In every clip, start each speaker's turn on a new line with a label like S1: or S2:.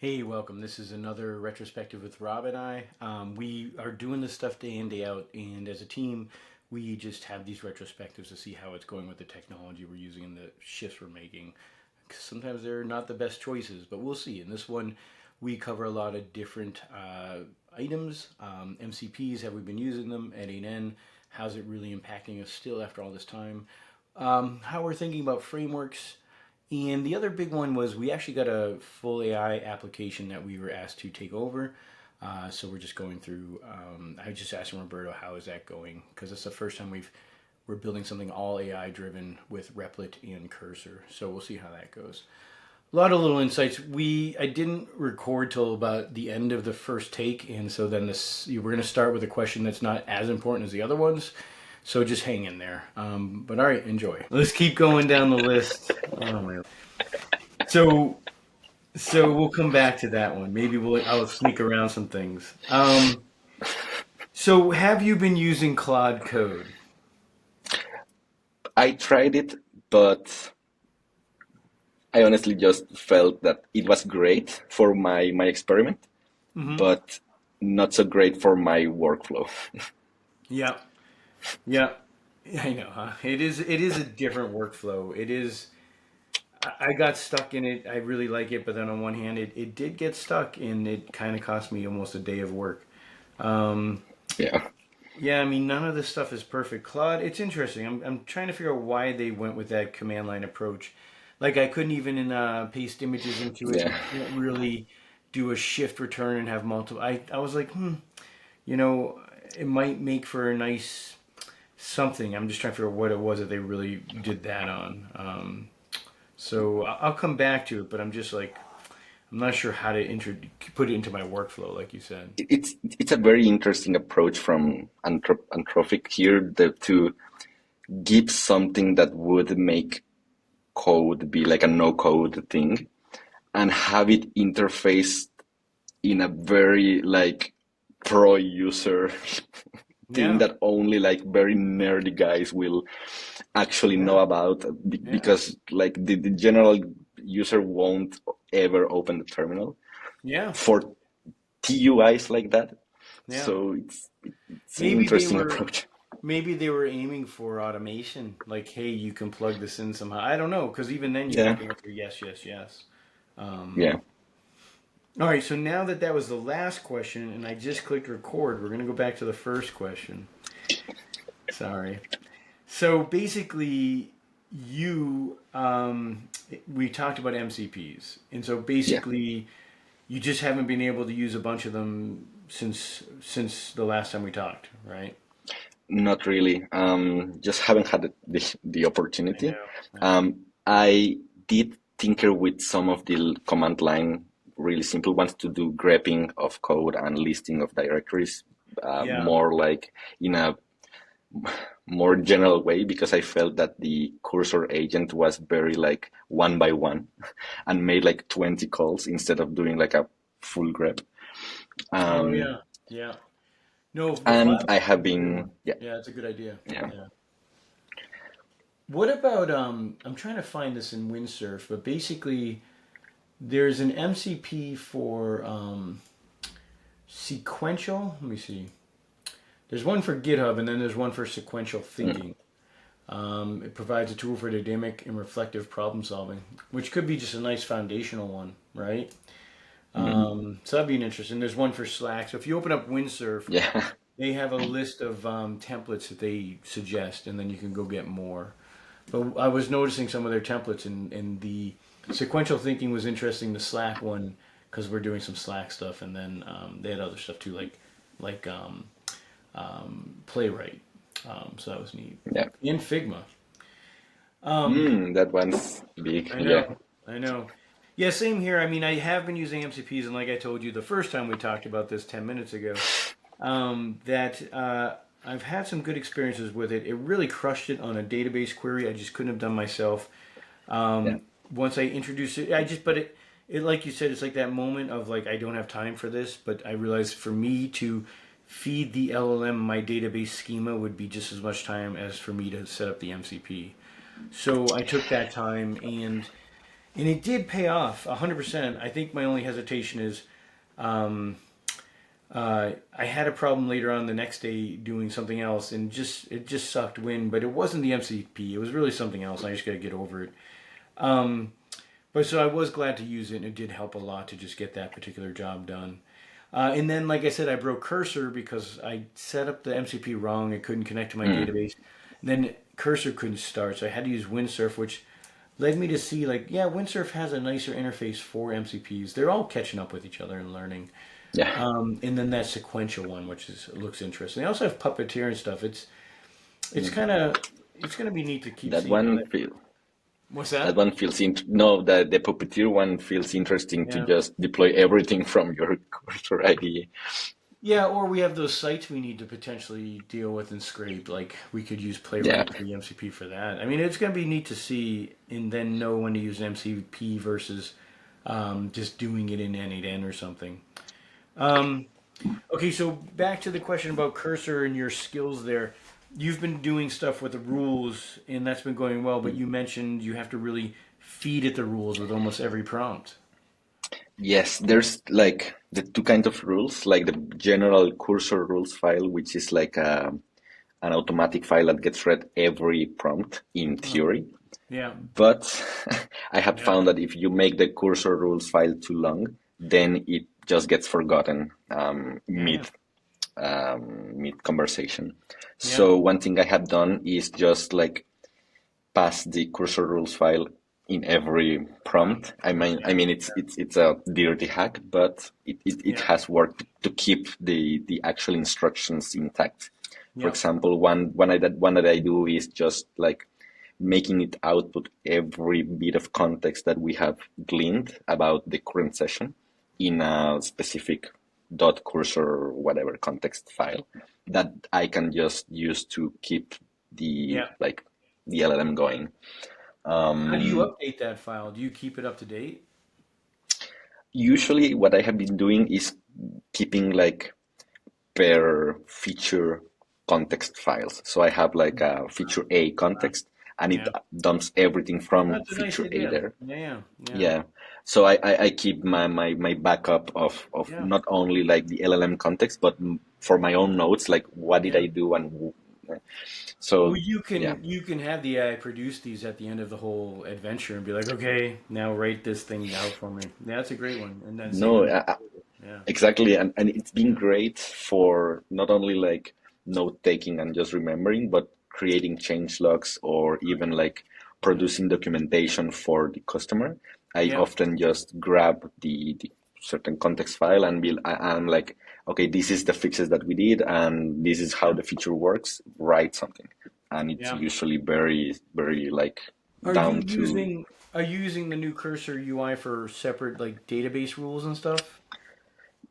S1: Hey, welcome. This is another retrospective with Rob and I. We are doing this stuff day in, day out, and as a team, we just have these retrospectives to see how it's going with the technology we're using and the shifts we're making. 'Cause sometimes they're not the best choices, but we'll see. In this one, we cover a lot of different items. MCPs, have we been using them? N8n, how's it really impacting us still after all this time? How we're thinking about frameworks. And the other big one was we actually got a full AI application that we were asked to take over. So we're just going through. I just asked Roberto, how is that going? Because it's the first time we're building something all AI driven with Replit and Cursor. So we'll see how that goes. A lot of little insights. I didn't record till about the end of the first take, and so then we're going to start with a question that's not as important as the other ones. So just hang in there. But all right, enjoy. Let's keep going down the list. Oh man. So we'll come back to that one. Maybe I'll sneak around some things. So have you been using Claude Code?
S2: I tried it, but I honestly just felt that it was great for my experiment,
S1: Mm-hmm.
S2: but not so great for my workflow.
S1: Yeah. Yeah. I know, huh? It is a different workflow. It is. I got stuck in it. I really like it, but then on one hand, it did get stuck, and it kind of cost me almost a day of work. Um,
S2: Yeah.
S1: yeah, I mean, none of this stuff is perfect. Claude, it's interesting. I'm trying to figure out why they went with that command line approach. Like, I couldn't even paste images into it.
S2: Yeah.
S1: You can't really do a shift return and have multiple. I was like, you know, it might make for a nice something. I'm just trying to figure out what it was that they really did that on. So I'll come back to it, but I'm just like, I'm not sure how to put it into my workflow, like you said.
S2: It's a very interesting approach from Anthropic here to give something that would make code be like a no code thing and have it interface in a very like pro user thing
S1: Yeah,
S2: that only like very nerdy guys will actually know
S1: yeah,
S2: about
S1: yeah,
S2: because like the general user won't ever open the terminal
S1: yeah,
S2: for TUIs like that.
S1: yeah.
S2: So it's an
S1: Maybe they
S2: interesting
S1: were,
S2: approach.
S1: maybe they were aiming for automation. Like, hey, you can plug this in somehow. I don't know, because even then you have
S2: Yeah,
S1: to answer yes, yes, yes. Um,
S2: yeah.
S1: all right, so now that that was the last question, and I just clicked record, we're gonna go back to the first question. Sorry. So basically, we talked about MCPs, and so
S2: Yeah,
S1: basically, you just haven't been able to use a bunch of them since the last time we talked, right?
S2: not really. Just haven't had the
S1: I
S2: opportunity.
S1: know. I know.
S2: I did tinker with some of the command line really simple ones to do grepping of code and listing of directories,
S1: Yeah.
S2: more like in a more general way because I felt that the cursor agent was very like one by one and made like 20 calls instead of doing like a full grep.
S1: Oh
S2: Um,
S1: yeah. Yeah. No, the
S2: and
S1: Flask
S2: I
S1: is
S2: have
S1: a good
S2: been,
S1: one.
S2: yeah,
S1: Yeah, it's a good idea.
S2: yeah.
S1: Yeah. What about I'm trying to find this in Windsurf, but basically there's an MCP for sequential. Let me see. There's one for GitHub, and then there's one for sequential
S2: Mm,
S1: thinking. It provides a tool for dynamic and reflective problem solving, which could be just a nice foundational one, right?
S2: mm,
S1: So that'd be an interesting. There's one for Slack. So if you open up Windsurf,
S2: yeah,
S1: they have a list of templates that they suggest, and then you can go get more. But I was noticing some of their templates, and the sequential thinking was interesting. The Slack one, because we're doing some Slack stuff, and then they had other stuff too, like Playwright. So that was neat.
S2: yeah.
S1: And Figma. Um,
S2: That one's big,
S1: I
S2: yeah,
S1: know, I know. Yeah, same here. I mean, I have been using MCPs, and like I told you the first time we talked about this 10 minutes ago, that I've had some good experiences with it. It really crushed it on a database query I just couldn't have done myself.
S2: yeah,
S1: Once I introduced it, but it like you said, it's like that moment of like I don't have time for this, but I realized for me to feed the LLM my database schema would be just as much time as for me to set up the MCP. So I took that time, and And it did pay off 100%. I think my only hesitation is um, I had a problem later on the next day doing something else, and it just sucked wind. But it wasn't the MCP; it was really something else. I just got to get over it. Um, but so I was glad to use it, and it did help a lot to just get that particular job done. And then, like I said, I broke Cursor because I set up the MCP wrong. It couldn't connect to my
S2: Mm,
S1: database. Then Cursor couldn't start, so I had to use Windsurf, which led me to see like, yeah, Windsurf has a nicer interface for MCPs. They're all catching up with each other and learning.
S2: yeah,
S1: And then that sequential one, which is looks interesting. They also have Puppeteer and stuff. It's
S2: mm.
S1: kind of it's going to be neat to keep
S2: That
S1: seeing how
S2: one
S1: that.
S2: feel
S1: What's
S2: that
S1: that?
S2: one feels no, the puppeteer one feels interesting to
S1: Yeah.
S2: just deploy everything from your cursor IDE.
S1: Yeah, or we have those sites we need to potentially deal with and scrape. Like we could use
S2: Yeah.
S1: Playwright for the MCP for that. I mean, it's going to be neat to see and then know when to use MCP versus just doing it in N8n or something. Um, okay, so back to the question about cursor and your skills there. You've been doing stuff with the rules, and that's been going well. But you mentioned you have to really feed it the rules with almost every prompt.
S2: Yes, there's like the two kind of rules, like the general cursor rules file, which is like an automatic file that gets read every prompt in
S1: Uh,
S2: theory.
S1: yeah,
S2: But I have
S1: yeah,
S2: found that if you make the cursor rules file too long, then it just gets forgotten
S1: yeah,
S2: mid conversation.
S1: yeah,
S2: So one thing I have done is just like pass the cursor rules file in every prompt.
S1: yeah,
S2: It's a dirty hack, but it
S1: yeah,
S2: has worked to keep the actual instructions intact. For
S1: yeah,
S2: example, one that I do is just like making it output every bit of context that we have gleaned about the current session in a specific dot cursor or whatever context file that I can just use to keep the
S1: yeah.
S2: like the LLM going.
S1: How do you
S2: Um,
S1: update that file? Do you keep it up to date?
S2: Usually what I have been doing is keeping like per feature context files. So I have like a feature A context and it
S1: Yeah,
S2: dumps everything from
S1: that's a nice
S2: feature A
S1: idea.
S2: there.
S1: Yeah, yeah, yeah,
S2: Yeah. So I keep my backup of
S1: yeah,
S2: not only like the LLM context, but for my own notes, like what did
S1: yeah.
S2: I do and
S1: Well,
S2: so yeah.
S1: you can have the AI produce these at the end of the whole adventure and be like, okay, now write this thing out for me. Yeah, that's a great one, and then save
S2: No,
S1: them. Yeah,
S2: exactly. And it's been
S1: yeah,
S2: great for not only like note taking and just remembering, but creating change logs or even like
S1: yeah,
S2: producing documentation for the customer. I
S1: yeah,
S2: often just grab the certain context file and I'm like, okay, this is the fixes that we did and this is how
S1: yeah,
S2: the feature works. Write something. And it's
S1: yeah.
S2: usually very like
S1: Are you
S2: down to
S1: using the new Cursor UI for separate like database rules and stuff?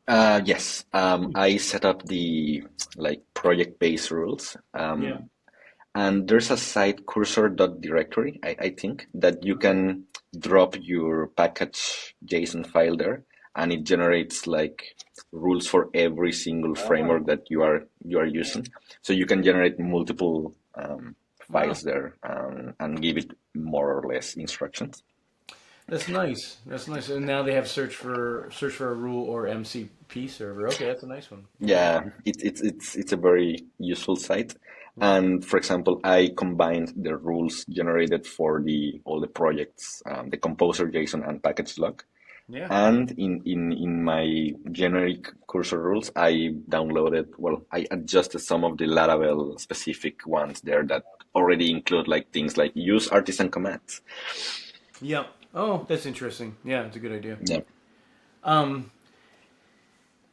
S2: yes. I set up the like project-based rules.
S1: Yeah.
S2: And there's a site cursor.directory, I think, that you can drop your package JSON file there, and it generates like rules for every single
S1: Oh,
S2: framework that you are
S1: yeah.
S2: using. So you can generate multiple
S1: Wow.
S2: files there and give it more or less instructions.
S1: That's nice. That's nice. And now they have search for a rule or MCP server. Okay, that's a nice one. Yeah.
S2: Yeah, it's a very useful site.
S1: Yeah.
S2: And for example, I combined the rules generated for the all the projects, the composer JSON and package log.
S1: Yeah.
S2: And in my generic cursor rules, I adjusted some of the Laravel specific ones there that already include like things like use artisan commands.
S1: Yeah. Oh, that's interesting. Yeah, it's a good idea.
S2: Yeah.
S1: Um,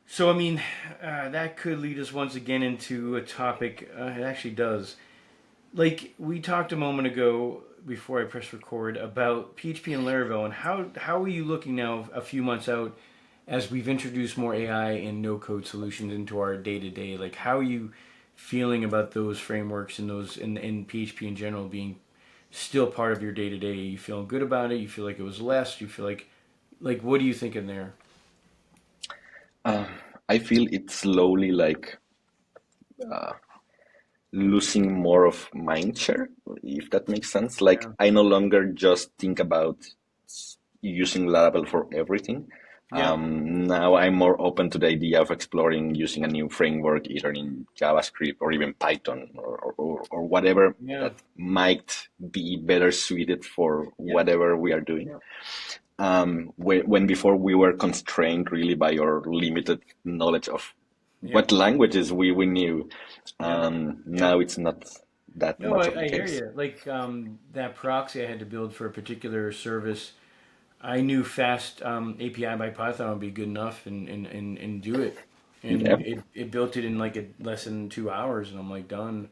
S1: so I mean, that could lead us once again into a topic. It actually does. Like we talked a moment ago before I press record about PHP and Laravel, and how are you looking now, a few months out, as we've introduced more AI and no code solutions into our day to day? Like, how are you feeling about those frameworks and those in PHP in general being still part of your day to day? You feeling good about it? You feel like it was less? You feel like what are you thinking there?
S2: Uh, I feel it's slowly like losing more of mind share, if that makes sense. Like
S1: Yeah.
S2: I no longer just think about using Laravel for everything.
S1: Yeah.
S2: Now I'm more open to the idea of exploring using a new framework, either in JavaScript or even Python or whatever
S1: Yeah.
S2: that might be better suited for
S1: Yeah.
S2: whatever we are doing.
S1: Yeah.
S2: When before we were constrained really by our limited knowledge of
S1: Yeah.
S2: what languages we knew.
S1: Yeah. Yeah.
S2: Now it's not that
S1: No,
S2: much of the
S1: I hear
S2: case.
S1: you. Like that proxy I had to build for a particular service, I knew fast API by Python would be good enough and do it.
S2: Yeah,
S1: And it built it in like less than 2 hours, and I'm like done.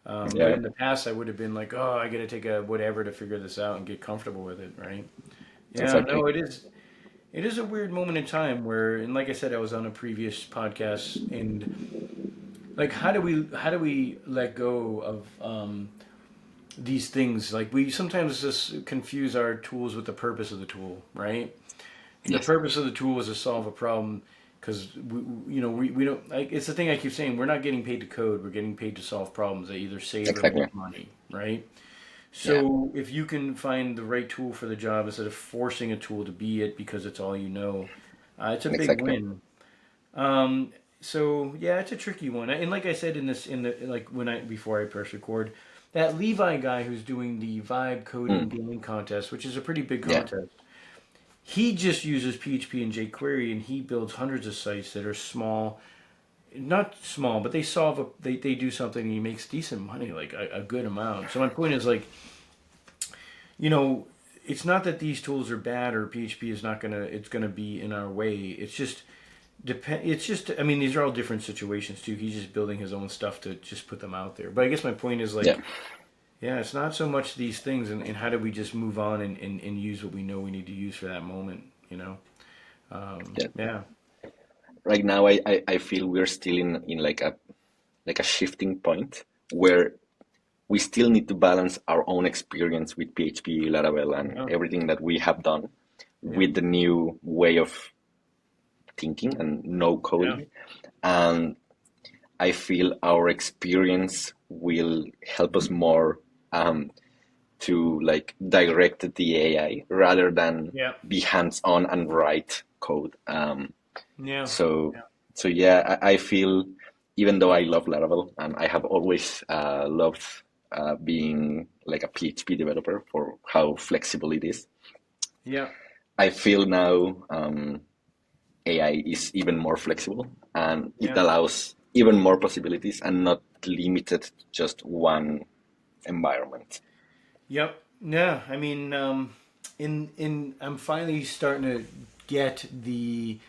S1: But
S2: yeah,
S1: in the past, I would have been like, oh, I got to take a whatever to figure this out and get comfortable with it, right? Yeah,
S2: exactly.
S1: no, it is. It is a weird moment in time where, and like I said, I was on a previous podcast, and like, how do we let go of these things? Like, we sometimes just confuse our tools with the purpose of the tool, right? The
S2: Yes,
S1: purpose of the tool is to solve a problem because we don't like, it's the thing I keep saying, we're not getting paid to code, we're getting paid to solve problems that either save or
S2: exactly.
S1: make money, right?
S2: Yeah,
S1: So if you can find the right tool for the job instead of forcing a tool to be it because it's all you know, it's a big
S2: exactly.
S1: win. um, so yeah, it's a tricky one, and like I said in this, in the like when I before I press record, that Levi guy who's doing the Vibe coding
S2: Mm,
S1: gaming contest, which is a pretty big
S2: yeah,
S1: contest, he just uses PHP and jQuery, and he builds hundreds of sites that are small, not small, but they solve they do something, and he makes decent money, like a good amount. So my point is like, you know, it's not that these tools are bad or PHP is not gonna it's gonna be in our way. It's just depend. It's just, I mean, these are all different situations too. He's just building his own stuff to just put them out there. But I guess my point is
S2: yeah,
S1: like, yeah, it's not so much these things, and how do we just move on and use what we know we need to use for that moment.
S2: yeah.
S1: Yeah.
S2: Right now, I feel we're still in like a shifting point where we still need to balance our own experience with PHP, Laravel, and
S1: Yeah.
S2: everything that we have done
S1: Yeah.
S2: with the new way of thinking and no
S1: Yeah.
S2: coding. And I feel our experience will help us more to like direct the AI rather than
S1: Yeah.
S2: be hands-on and write code.
S1: Yeah.
S2: So
S1: Yeah.
S2: so yeah, I feel even though I love Laravel and I have always loved being like a PHP developer for how flexible it is,
S1: Yeah.
S2: I feel now AI is even more flexible and it
S1: Yeah.
S2: allows even more possibilities and not limited to just one environment.
S1: Yep. Yeah. I mean, in I'm finally starting to get the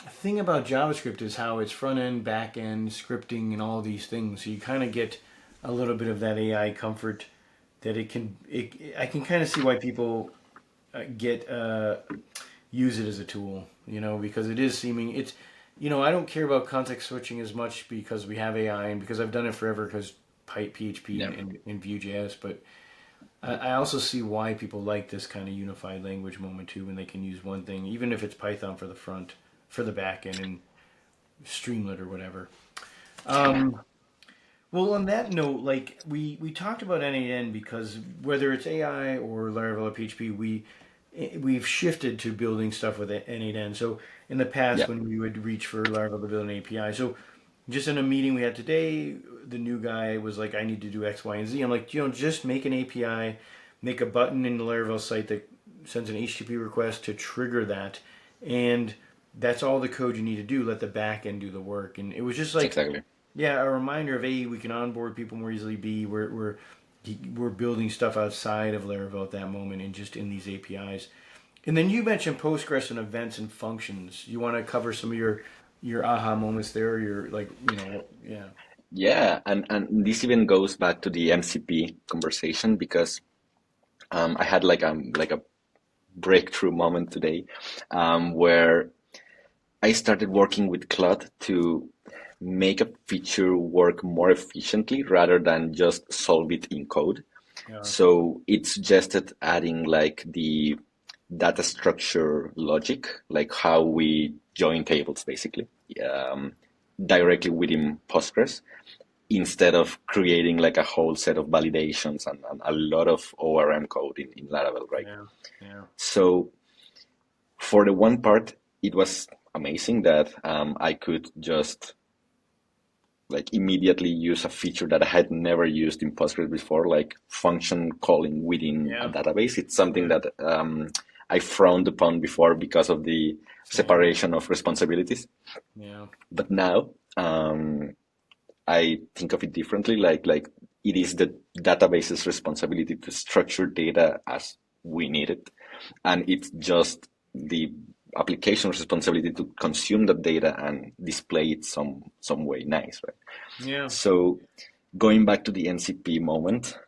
S1: thing about JavaScript is how it's front end, back end, scripting, and all these things. So you kind of get a little bit of that AI comfort that it can. I can kind of see why people get use it as a tool. Because it is seeming it's. I don't care about context switching as much because we have AI and because I've done it forever because PHP
S2: Yeah,
S1: and Vue.js, but I also see why people like this kind of unified language moment too, when they can use one thing, even if it's Python for the front, for the back end, and Streamlit or whatever. Um, well, on that note, like we talked about N8n because whether it's AI or Laravel or PHP, we've shifted to building stuff with N8n. So in the past,
S2: yeah,
S1: when we would reach for Laravel to build an API, so just in a meeting we had today, the new guy was like, "I need to do X, Y, and Z." I'm like, just make an API, make a button in the Laravel site that sends an HTTP request to trigger that, and that's all the code you need to do. Let the back end do the work." And it was just like,
S2: exactly.
S1: yeah, a reminder of A, we can onboard people more easily. B, we're building stuff outside of Laravel at that moment and just in these APIs. And then you mentioned Postgres and events and functions. You want to cover some of your aha moments there? Your like, yeah,
S2: Yeah, and this even goes back to the MCP conversation because I had like a breakthrough moment today where I started working with Claude to make a feature work more efficiently rather than just solve it in code.
S1: yeah,
S2: So it suggested adding like the data structure logic, like how we join tables basically, um, directly within Postgres. instead of creating like a whole set of validations and a lot of ORM code in Laravel, right?
S1: Yeah. Yeah.
S2: So for the one part, it was amazing that I could just like immediately use a feature that I had never used in Postgres before, like function calling within a
S1: Yeah.
S2: database. It's something
S1: Yeah.
S2: that I frowned upon before because of the
S1: Same.
S2: separation of responsibilities.
S1: Yeah.
S2: But now I think of it differently, like it is the database's responsibility to structure data as we need it, and it's just the application's responsibility to consume the data and display it some way nice, right?
S1: Yeah.
S2: So going back to the NCP moment,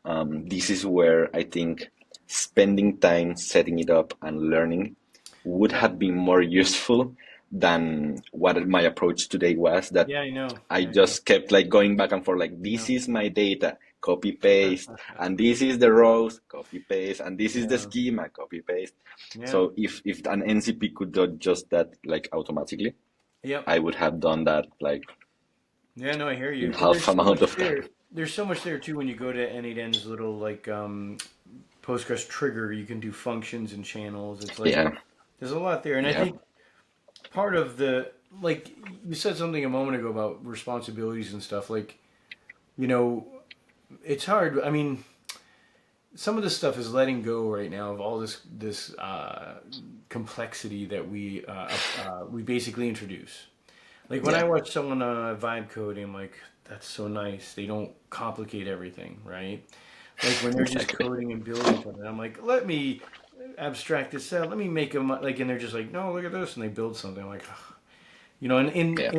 S2: this is where I think spending time setting it up and learning would
S1: Yeah.
S2: have been more useful than what my approach today was, that
S1: Yeah. I know.
S2: I
S1: Yeah. I know.
S2: just kept like going back and forth, like
S1: Yeah.
S2: this is my data, copy paste, and this is the rows, copy paste, and this is the
S1: Yeah.
S2: schema, copy paste.
S1: Yeah.
S2: So if an NCP could do just that like automatically,
S1: Yep.
S2: I would have done that like
S1: Yeah, no, I hear
S2: in
S1: you. And
S2: half
S1: there's so
S2: amount
S1: much
S2: of
S1: there.
S2: time.
S1: There's so much there too when you go to N8n's little like Postgres trigger. You can do functions and channels. It's like
S2: Yeah,
S1: there's a lot there. And I
S2: yeah,
S1: think part of the like you said something a moment ago about responsibilities and stuff. Like, you know, it's hard. I mean, some of this stuff is letting go right now of all this complexity that we basically introduce. Like when I
S2: yeah,
S1: watch someone vibe coding, I'm like, that's so nice. They don't complicate everything, right? Like when they're just
S2: exactly.
S1: coding and building something, I'm like, let me abstract this out. Let me make them like, and they're just like, no, look at this, and they build something. I'm like, ugh. And
S2: Yeah,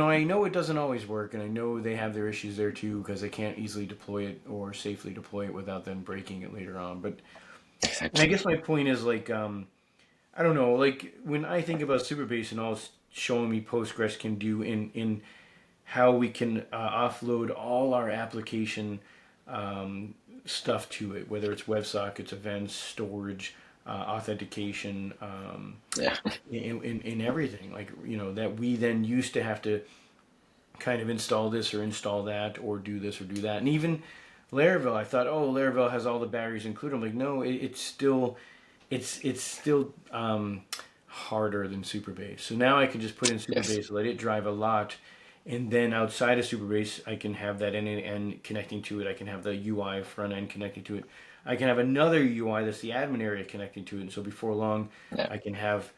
S1: I know it doesn't always work, and I know they have their issues there too because they can't easily deploy it or safely deploy it without then breaking it later on. But and I
S2: exactly.
S1: guess my point is like, I don't know, like when I think about Superbase and all it's showing me Postgres can do in how we can offload all our application stuff to it, whether it's WebSockets, events, storage, authentication,
S2: Yeah,
S1: in everything. Like, that we then used to have to kind of install this or install that or do this or do that. And even Laravel, I thought, oh, Laravel has all the batteries included. I'm like, no, it's still harder than Superbase. So now I can just put in
S2: yes,
S1: Superbase, let it drive a lot, and then outside of Superbase, I can have that N8n connecting to it. I can have the UI front end connecting to it. I can have another UI that's the admin area connecting to it. And so before long,
S2: yeah.
S1: I can have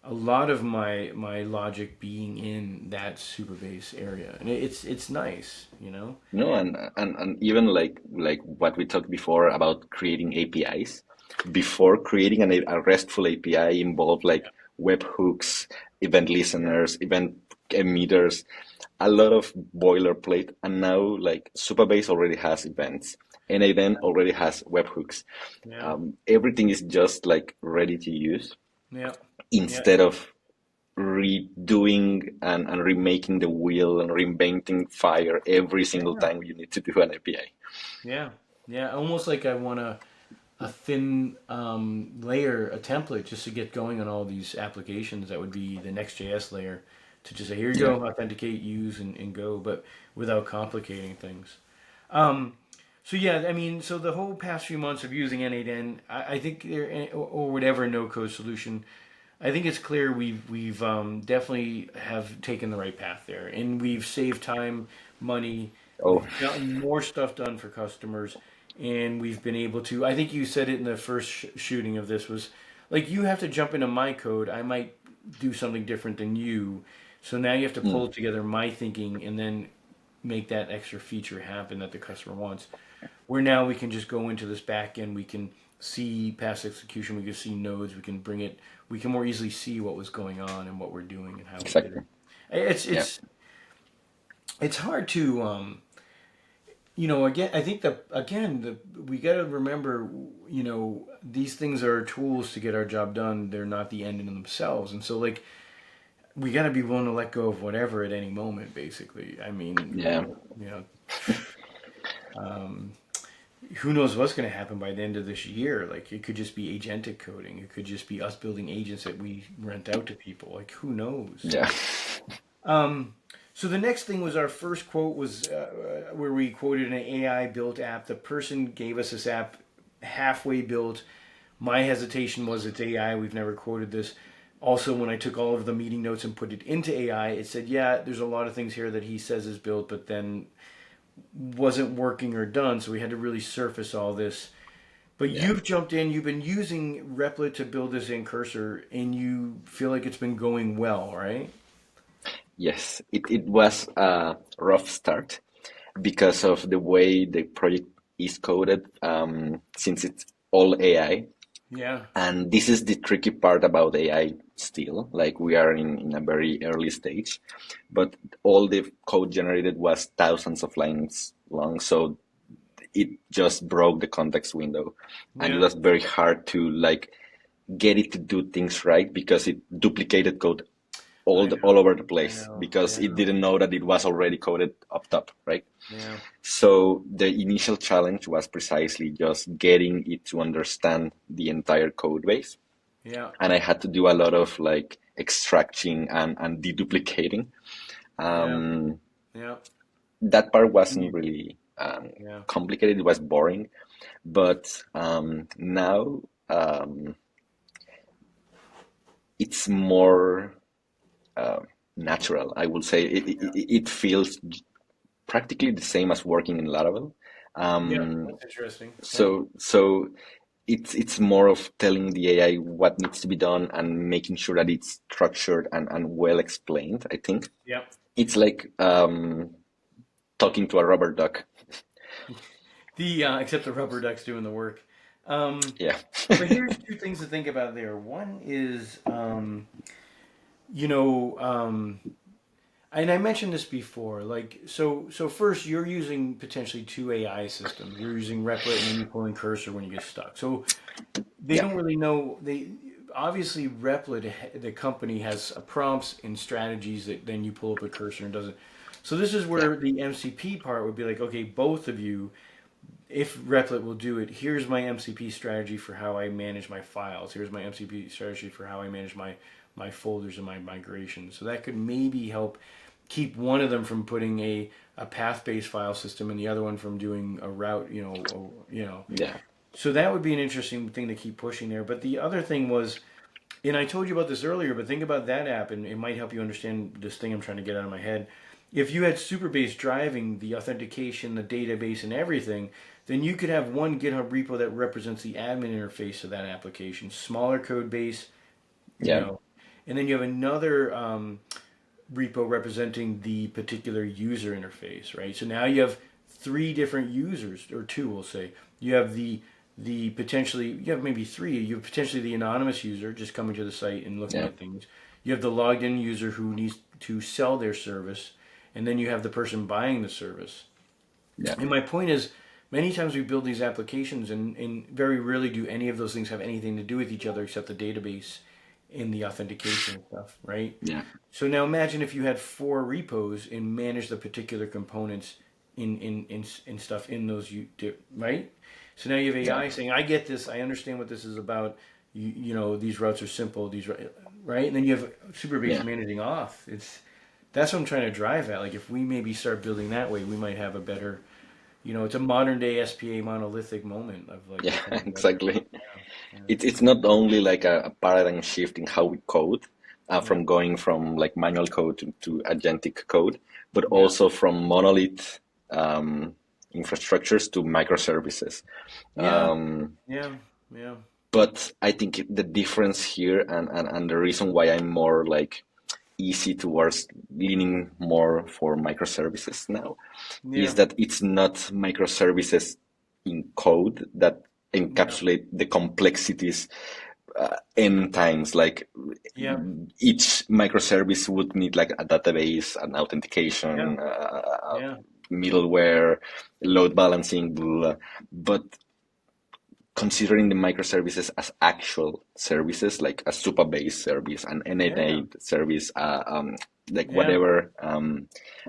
S1: a lot of my logic being in that Superbase area, and it's nice.
S2: No, and even like what we talked before about creating APIs. Before creating a RESTful API involved like webhooks, event
S1: Yeah,
S2: listeners, event emitters, a lot of boilerplate. And now like Supabase already has events, N8n already has webhooks.
S1: yeah,
S2: Everything is just like ready to use
S1: yeah, yeah,
S2: instead of redoing and remaking the wheel and reinventing fire every single
S1: yeah,
S2: time you need to do an API.
S1: yeah, yeah. Almost like I want a thin layer, a template, just to get going on all these applications. That would be the Next.js layer to just say, here you
S2: Yeah.
S1: go, authenticate, use, and go, but without complicating things. Um, so yeah, I mean, so the whole past few months of using N8n, I think there or whatever no code solution, I think it's clear we've definitely have taken the right path there, and we've saved time, money,
S2: Oh,
S1: we've gotten more stuff done for customers, and we've been able to. I think you said it in the first shooting of this was like you have to jump into my code. I might do something different than you, so now you have to
S2: mm,
S1: pull together my thinking and then make that extra feature happen that the customer wants. Where now we can just go into this back end, we can see past execution, we can see nodes, we can bring it, we can more easily see what was going on and what we're doing and how we did
S2: exactly.
S1: it. It's
S2: Yeah.
S1: it's it's hard to again I think that again we got to remember these things are tools to get our job done. They're not the end in themselves, and so like we got to be willing to let go of whatever at any moment. Basically, I mean,
S2: Yeah.
S1: you know, who knows what's going to happen by the end of this year? Like it could just be agentic coding. It could just be us building agents that we rent out to people. Like who knows?
S2: Yeah.
S1: Um, So the next thing was our first quote was where we quoted an AI built app. The person gave us this app halfway built. My hesitation was it's AI. We've never quoted this. Also, when I took all of the meeting notes and put it into AI, it said, yeah, there's a lot of things here that he says is built, but then wasn't working or done. So we had to really surface all this. But
S2: Yeah.
S1: you've jumped in, you've been using Replit to build this in Cursor, and you feel like it's been going well, right?
S2: Yes, it was a rough start because of the way the project is coded, since it's all AI.
S1: Yeah.
S2: And this is the tricky part about AI still. Like we are in a very early stage, but all the code generated was thousands of lines long. So it just broke the context window. And it
S1: Yeah.
S2: was very hard to like get it to do things right because it duplicated code
S1: I
S2: all
S1: know.
S2: over the
S1: I
S2: place
S1: know.
S2: because
S1: Yeah.
S2: it didn't know that it was already coded up top, right?
S1: Yeah.
S2: So the initial challenge was precisely just getting it to understand the entire code base.
S1: Yeah.
S2: And I had to do a lot of like extracting and deduplicating.
S1: Yeah.
S2: Um,
S1: Yeah.
S2: that part wasn't really
S1: Yeah.
S2: complicated, it was boring. But now um, it's more uh, natural, I would say. It feels practically the same as working in Laravel.
S1: Yeah.
S2: Um,
S1: That's interesting. Yeah.
S2: so it's more of telling the AI what needs to be done and making sure that it's structured and well explained, I think.
S1: Yeah.
S2: It's like talking to a rubber duck.
S1: The except the rubber duck's doing the work. Um,
S2: Yeah.
S1: but here's two things to think about there. One is, you know, and I mentioned this before. Like, so first you're using potentially two AI systems. You're using Replit, and then you're pulling Cursor when you get stuck. So they
S2: Yeah.
S1: don't really know. They obviously Replit, the company, has prompts and strategies that then you pull up a Cursor and does it. So this is
S2: Yeah.
S1: where the MCP part would be like, okay, both of you, if Replit will do it, here's my MCP strategy for how I manage my files. Here's my MCP strategy for how I manage my folders and my migration. So that could maybe help keep one of them from putting a path-based file system and the other one from doing a route,
S2: Yeah.
S1: So that would be an interesting thing to keep pushing there. But the other thing was, and I told you about this earlier, but think about that app, and it might help you understand this thing I'm trying to get out of my head. If you had Superbase driving the authentication, the database, and everything, then you could have one GitHub repo that represents the admin interface of that application, smaller code base, you
S2: Yeah.
S1: know, and then you have another repo representing the particular user interface, right? So now you have three different users, or two, we'll say. You have the potentially, you have maybe three. You have potentially the anonymous user just coming to the site and looking
S2: Yeah.
S1: at things. You have the logged in user who needs to sell their service, and then you have the person buying the service.
S2: Yeah.
S1: And my point is, many times we build these applications, and very rarely do any of those things have anything to do with each other except the database and the authentication stuff, right?
S2: Yeah.
S1: So now imagine if you had four repos and manage the particular components in stuff in those right? So now you have
S2: Yeah.
S1: AI saying, I get this, I understand what this is about. These routes are simple, right? And then you have Superbase
S2: Yeah.
S1: managing off. That's what I'm trying to drive at. Like if we maybe start building that way, we might have a better, it's a modern day SPA monolithic moment of like
S2: Yeah.
S1: coming together.
S2: Exactly.
S1: Yeah,
S2: It's not only like a paradigm shift in how we code,
S1: yeah,
S2: from going from like manual code to agentic code, but
S1: yeah,
S2: also from monolith infrastructures to microservices.
S1: yeah,
S2: Um,
S1: yeah, yeah,
S2: but I think the difference here and the reason why I'm more like easy towards leaning more for microservices now is
S1: yeah,
S2: that it's not microservices in code that
S1: yeah,
S2: encapsulate the complexities n times. Like
S1: yeah,
S2: each microservice would need like a database, an
S1: yeah,
S2: authentication,
S1: yeah,
S2: middleware, load balancing, blah, blah. But considering the microservices as actual services, like a Supabase service, an
S1: yeah,
S2: N8n service, like
S1: yeah.
S2: whatever,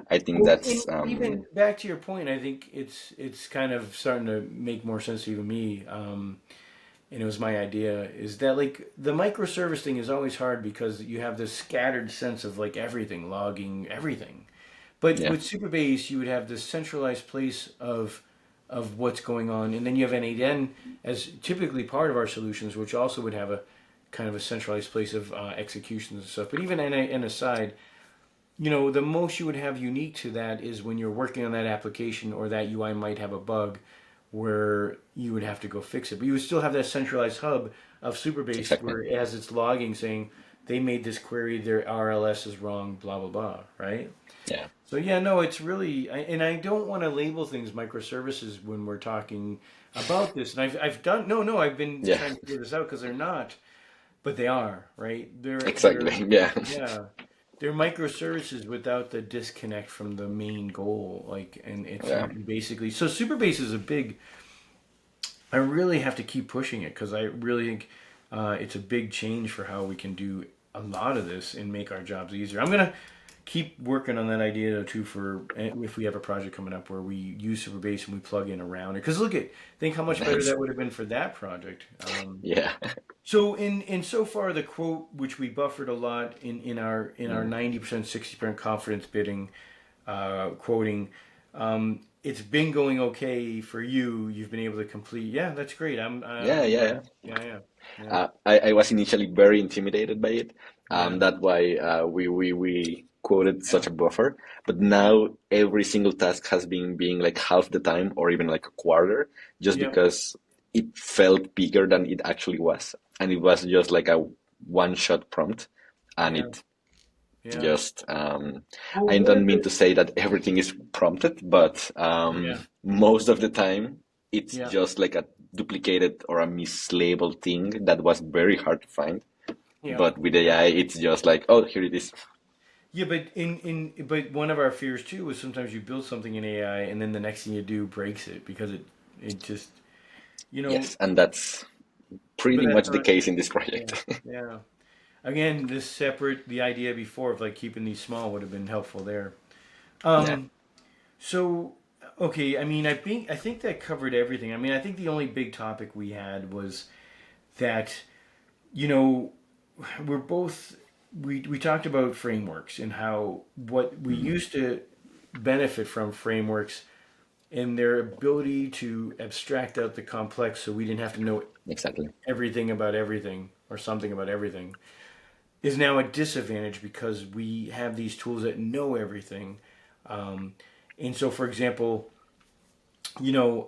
S2: I think
S1: Well, and
S2: that's
S1: even back to your point, I think it's kind of starting to make more sense to even me. And it was my idea is that like the microservice thing is always hard because you have this scattered sense of like everything, logging, everything. But
S2: Yeah.
S1: with Supabase, you would have this centralized place of what's going on, and then you have N8n as typically part of our solutions, which also would have a kind of a centralized place of executions and stuff. But even N8n aside, the most you would have unique to that is when you're working on that application or that UI might have a bug where you would have to go fix it. But you would still have that centralized hub of Superbase
S2: Exactly.
S1: where it has its logging saying they made this query, their RLS is wrong, blah, blah, blah, right?
S2: Yeah.
S1: So yeah, no, it's really, and I don't want to label things microservices when we're talking about this. And I've done, no, I've been
S2: Yeah.
S1: trying to figure this out because they're not, but they are, right?
S2: Exactly. Yeah.
S1: Yeah, they're microservices without the disconnect from the main goal. Like, and it's
S2: Yeah.
S1: basically, so Superbase is a big, I really have to keep pushing it because I really think it's a big change for how we can do a lot of this and make our jobs easier. I'm gonna keep working on that idea too for if we have a project coming up where we use Superbase and we plug in around it. Because think how much better
S2: Nice.
S1: that would have been for that project.
S2: Yeah.
S1: So in so far the quote which we buffered a lot in our
S2: Mm.
S1: 90% 60% confidence bidding quoting. It's been going okay for you. You've been able to complete. Yeah, that's great.
S2: Yeah.
S1: I'm glad.
S2: Yeah.
S1: Yeah, yeah, yeah,
S2: I was initially very intimidated by it.
S1: yeah,
S2: That's why we quoted
S1: yeah,
S2: such a buffer. But
S1: yeah,
S2: now every single task has been being like half the time or even like a quarter, just
S1: yeah,
S2: because it felt bigger than it actually was. And it was just like a one-shot prompt. And
S1: yeah,
S2: it
S1: yeah.
S2: just,
S1: Well,
S2: I
S1: one
S2: don't
S1: of
S2: mean
S1: the
S2: to say that everything is prompted, but
S1: yeah,
S2: most of the time it's
S1: yeah,
S2: just like a duplicated or a mislabeled thing that was very hard to find.
S1: yeah,
S2: But with
S1: yeah.
S2: AI, it's just like, oh, here it is.
S1: Yeah, but but one of our fears too was sometimes you build something in AI and then the next thing you do breaks it because it just you know.
S2: Yes, and that's
S1: But
S2: pretty
S1: that's
S2: much the
S1: not.
S2: case in this
S1: Yeah,
S2: project.
S1: yeah. Again, the idea before of like keeping these small would have been helpful there.
S2: Yeah,
S1: Um, so okay, I mean, I think that covered everything. I mean, I think the only big topic we had was that you know we're both we talked about frameworks and how what we
S2: mhm,
S1: used to benefit from frameworks and their ability to abstract out the complex so we didn't have to know
S2: exactly.
S1: everything about everything or something about everything is now a disadvantage because we have these tools that know everything. Um, and so, for example, you know,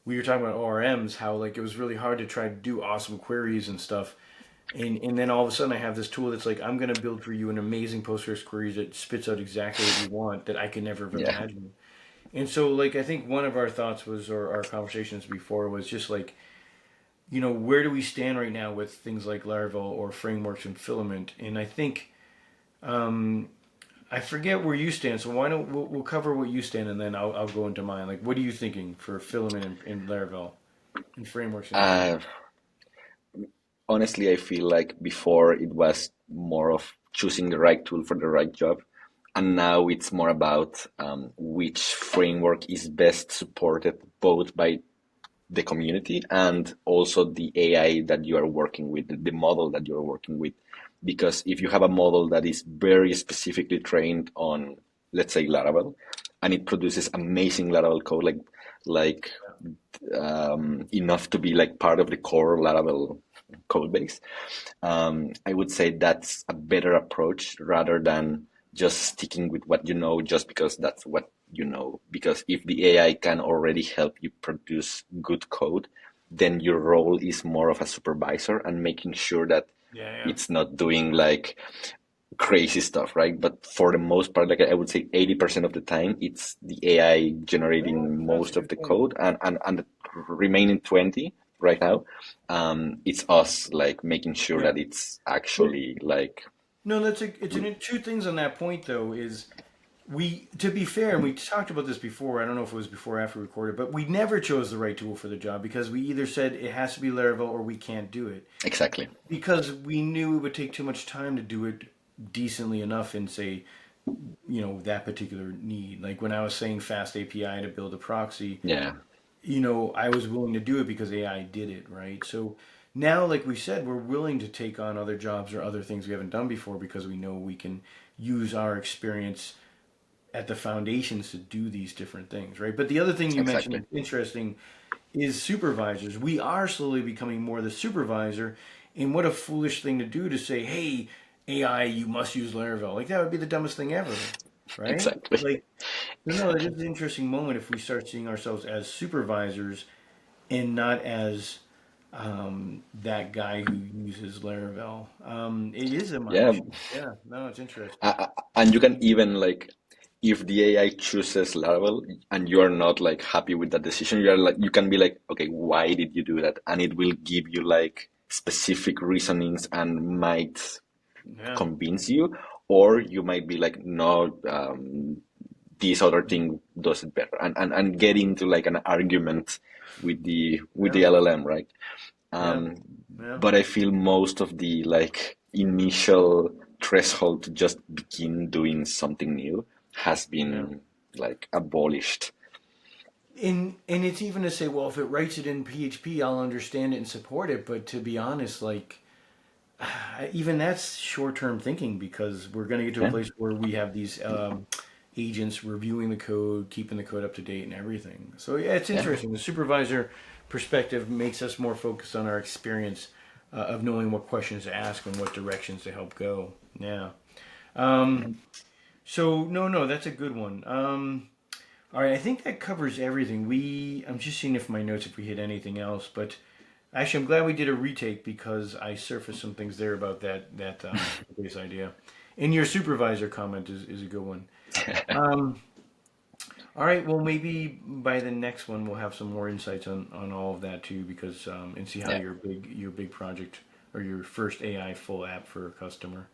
S1: we were talking about ORMs, how like it was really hard to try to do awesome queries and stuff. And then all of a sudden I have this tool that's like, I'm going to build for you an amazing Postgres query that spits out exactly what you want that I could never have
S2: Yeah,
S1: imagined. And so, like, I think one of our thoughts was, or our conversations before was just like, where do we stand right now with things like Laravel or frameworks and Filament? And I think um, I forget where you stand, so why don't we'll cover what you stand, and then I'll go into mine. Like, what are you thinking for Filament and Laravel and frameworks in general?
S2: uh, honestly, I feel like before it was more of choosing the right tool for the right job. And now it's more about which framework is best supported both by the community and also the AI that you are working with, the model that you're working with. Because if you have a model that is very specifically trained on, let's say, Laravel, and it produces amazing Laravel code, like enough to be like part of the core Laravel code base, I would say that's a better approach rather than just sticking with what you know just because that's what you know. Because if the AI can already help you produce good code, then your role is more of a supervisor and making sure that
S1: Yeah, yeah,
S2: it's not doing like crazy stuff, right? But for the most part, like I would say 80% of the time, it's the AI
S1: yeah.
S2: generating
S1: That's a
S2: most of
S1: good
S2: the
S1: point.
S2: code and the remaining 20 right now, it's us like making sure
S1: Yeah.
S2: that it's
S1: Well,
S2: actually like,
S1: no, two things on that point though is to be fair, and we talked about this before. I don't know if it was before or after we recorded, but we never chose the right tool for the job because we either said it has to be Laravel or we can't do it
S2: exactly.
S1: because we knew it would take too much time to do it decently enough in say that particular need. Like when I was saying fast API to build a proxy,
S2: Yeah.
S1: I was willing to do it because AI did it, right? So now, like we said, we're willing to take on other jobs or other things we haven't done before because we know we can use our experience at the foundations to do these different things, right? But the other thing you mentioned
S2: Exactly.
S1: that's interesting is supervisors. We are slowly becoming more the supervisor, and what a foolish thing to do to say, "Hey, AI, you must use Laravel." Like that would be the dumbest thing ever, right?
S2: Exactly.
S1: Like, no, it is an interesting moment if we start seeing ourselves as supervisors and not as that guy who uses Laravel. It is a mind
S2: Yeah.
S1: shift. Yeah, no, it's interesting.
S2: And you can even like, if the AI chooses Laravel and you are not like happy with that decision, you are like, you can be like, okay, why did you do that? And it will give you like specific reasonings and might
S1: Yeah,
S2: convince you, or you might be like, no, this other thing does it better, and get into like an argument with
S1: yeah,
S2: the LLM, right?
S1: yeah,
S2: Um,
S1: yeah,
S2: but I feel most of the like initial threshold to just begin doing something new has
S1: yeah.
S2: been like abolished.
S1: And it's even to say, well, if it writes it in PHP, I'll understand it and support it. But to be honest, like even that's short-term thinking because we're going to get to a
S2: Yeah,
S1: place where we have these agents reviewing the code, keeping the code up to date, and everything. So yeah, it's
S2: yeah,
S1: interesting. The supervisor perspective makes us more focused on our experience of knowing what questions to ask and what directions to help go. Yeah. So no, that's a good one. All right, I think that covers everything. I'm just seeing if my notes if we hit anything else, but actually, I'm glad we did a retake because I surfaced some things there about that base idea. And your supervisor comment is a good one. Um, all right, well maybe by the next one we'll have some more insights on all of that too, because and see how
S2: yeah.
S1: your big project or your first AI full app for a customer.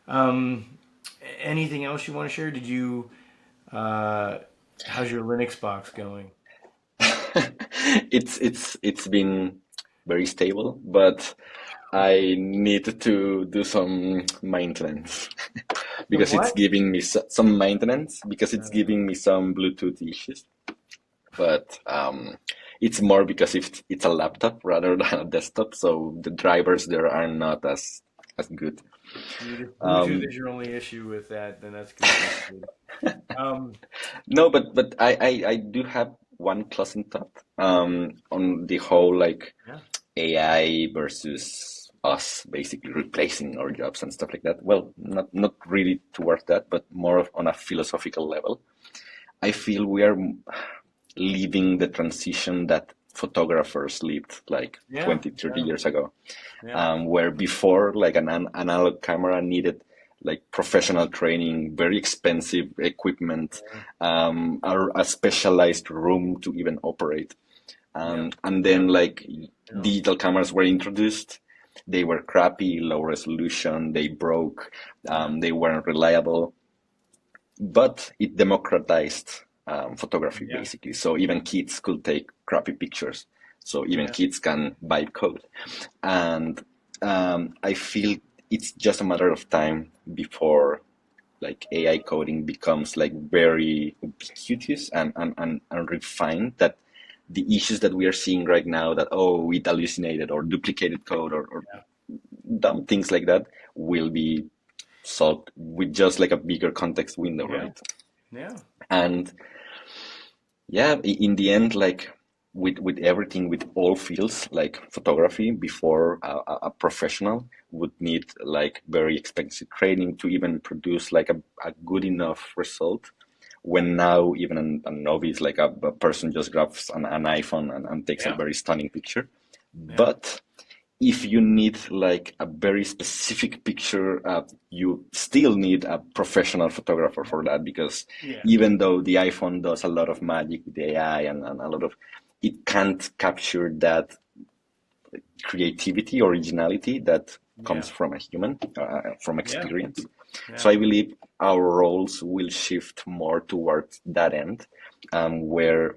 S1: Um, anything else you want to share? Did you uh, how's your Linux box going?
S2: It's been very stable, but I need to do some maintenance
S1: Some
S2: because it's
S1: what?
S2: giving me some maintenance because it's
S1: Uh,
S2: giving me some Bluetooth issues. But it's more because it's a laptop rather than a desktop, so the drivers there are not as good.
S1: If Bluetooth
S2: Um,
S1: is your only issue with that, then that's complicated. Um,
S2: no, but I do have one closing thought on the whole like
S1: yeah,
S2: AI versus us basically replacing our jobs and stuff like that. Well, not really towards that, but more of on a philosophical level. I feel we are leaving the transition that photographers lived like
S1: yeah,
S2: 20, 30
S1: yeah,
S2: years ago,
S1: yeah,
S2: where before like an analog camera needed like professional training, very expensive equipment, a specialized room to even operate.
S1: yeah,
S2: And
S1: yeah,
S2: then like
S1: yeah,
S2: digital cameras were introduced. They were crappy, low resolution, they broke,
S1: yeah,
S2: they weren't reliable, but it democratized photography
S1: yeah,
S2: basically. So even kids could take crappy pictures. So even
S1: yeah,
S2: kids can buy code. And I feel it's just a matter of time before like AI coding becomes like very ubiquitous and refined, that the issues that we are seeing right now, that oh it hallucinated or duplicated code or
S1: yeah,
S2: dumb things like that, will be solved with just like a bigger context window,
S1: yeah,
S2: right?
S1: yeah,
S2: And yeah, in the end, like with everything, with all fields, like photography, before a professional would need like very expensive training to even produce like a good enough result. When now even a novice, like a person just grabs an iPhone and takes a
S1: yeah,
S2: very stunning picture.
S1: yeah,
S2: But if you need like a very specific picture, you still need a professional photographer for that, because
S1: yeah,
S2: even though the iPhone does a lot of magic with the AI and a lot of, it can't capture that creativity, originality that comes
S1: yeah,
S2: from a human, from
S1: yeah,
S2: experience. So
S1: yeah,
S2: I believe our roles will shift more towards that end, where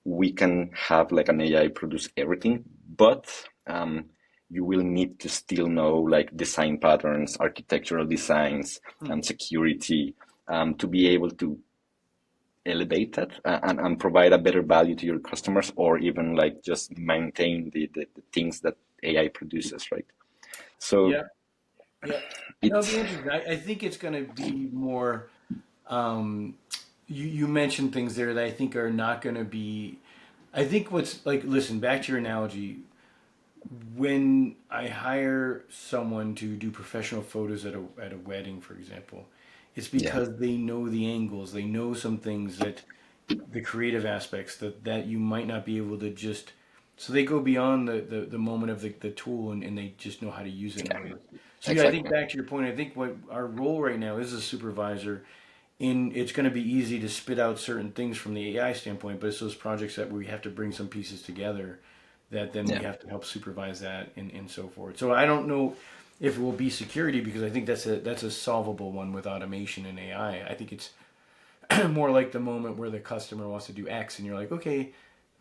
S2: we can have like an AI produce everything, but you will need to still know like design patterns, architectural designs,
S1: hmm,
S2: and security, to be able to elevate that, and provide a better value to your customers, or even like just maintain the things that AI produces, right? So
S1: yeah, yeah. That'll
S2: it's
S1: be interesting. I think it's going to be more. Um, you mentioned things there that I think are not going to be. I think what's like, listen, back to your analogy. When I hire someone to do professional photos at a wedding, for example, it's
S2: Yeah,
S1: because they know the angles, they know some things that the creative aspects that you might not be able to just. So they go beyond the moment of the tool and they just know how to use it in
S2: yeah,
S1: ways. So yeah, I think
S2: exactly.
S1: back to your point, I think what our role right now is a supervisor. In it's going to be easy to spit out certain things from the AI standpoint, but it's those projects that we have to bring some pieces together that then we
S2: Yeah,
S1: have to help supervise that and so forth. So I don't know if it will be security because I think that's a solvable one with automation and AI. I think it's more like the moment where the customer wants to do X and you're like, okay,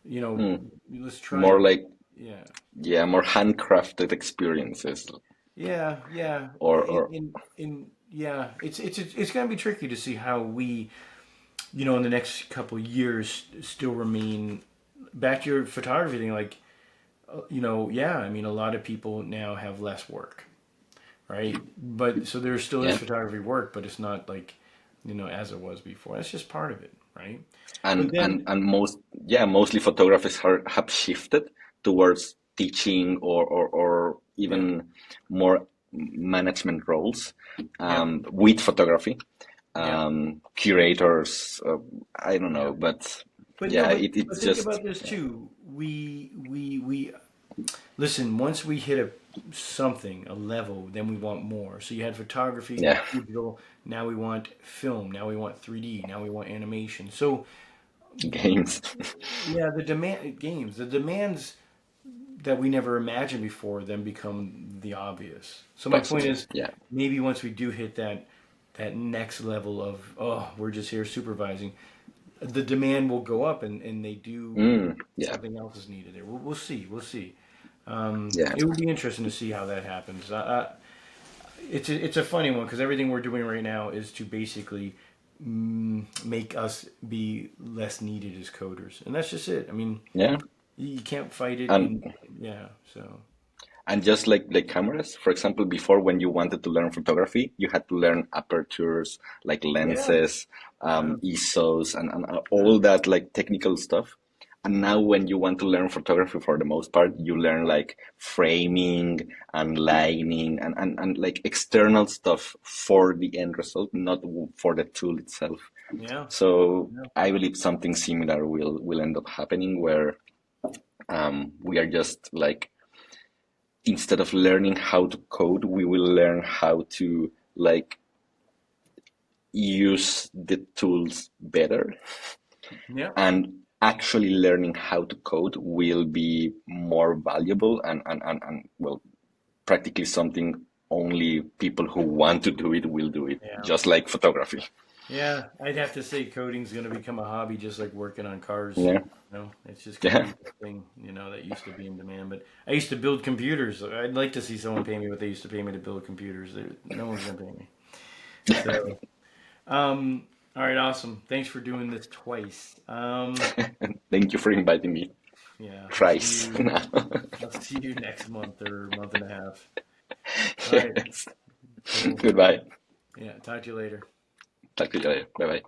S1: you know,
S2: mm.
S1: let's try
S2: More
S1: it.
S2: like,
S1: Yeah.
S2: yeah, more handcrafted experiences,
S1: Yeah, yeah,
S2: or
S1: yeah, it's gonna be tricky to see how we, in the next couple years, still remain back to your photography thing. Like, yeah, I mean, a lot of people now have less work, right? But so there still is
S2: yeah.
S1: photography work, but it's not like, as it was before. That's just part of it, right? But
S2: And
S1: then,
S2: most, yeah, mostly photographers have shifted towards teaching or
S1: yeah,
S2: even more management roles
S1: yeah,
S2: with photography.
S1: yeah,
S2: Curators, I don't
S1: yeah.
S2: know, but
S1: But no,
S2: yeah,
S1: but
S2: it's
S1: think
S2: just,
S1: about this
S2: yeah,
S1: too. We listen. Once we hit a level, then we want more. So you had photography,
S2: yeah,
S1: digital. Now we want film. Now we want 3D. Now we want animation. So
S2: games.
S1: yeah, the demands that we never imagined before then become the obvious. So my point
S2: Possible.
S1: is,
S2: Yeah.
S1: maybe once we do hit that next level of we're just here supervising, the demand will go up and they do
S2: Yeah.
S1: something else is needed there. We'll see. We'll see.
S2: Yeah.
S1: It would be interesting to see how that happens. It's a funny one because everything we're doing right now is to basically make us be less needed as coders, and that's just it. I mean,
S2: Yeah.
S1: you can't fight it,
S2: And
S1: and yeah. So
S2: just like cameras, for example, before when you wanted to learn photography, you had to learn apertures, like
S1: yeah,
S2: lenses,
S1: yeah,
S2: ISOs, and
S1: yeah,
S2: all that like technical stuff. And now when you want to learn photography, for the most part, you learn like framing and lighting and like external stuff for the end result, not for the tool itself.
S1: yeah,
S2: So
S1: yeah.
S2: I believe something similar will end up happening where we are just like instead of learning how to code, we will learn how to like use the tools better.
S1: Yeah.
S2: And actually learning how to code will be more valuable and well, practically something only people who want to do it will do it,
S1: Yeah.
S2: just like photography.
S1: Yeah, I'd have to say coding's going to become a hobby just like working on cars.
S2: Yeah,
S1: It's just going to
S2: yeah,
S1: be the thing, that used to be in demand. But I used to build computers. I'd like to see someone pay me what they used to pay me to build computers. No one's going to pay me. So, all right, awesome. Thanks for doing this twice.
S2: thank you for inviting me
S1: Yeah,
S2: thrice now.
S1: I'll see you next month or month and a half. All right,
S2: Yes.
S1: cool.
S2: Goodbye.
S1: Yeah, talk to you later.
S2: Talk to you later. Bye bye.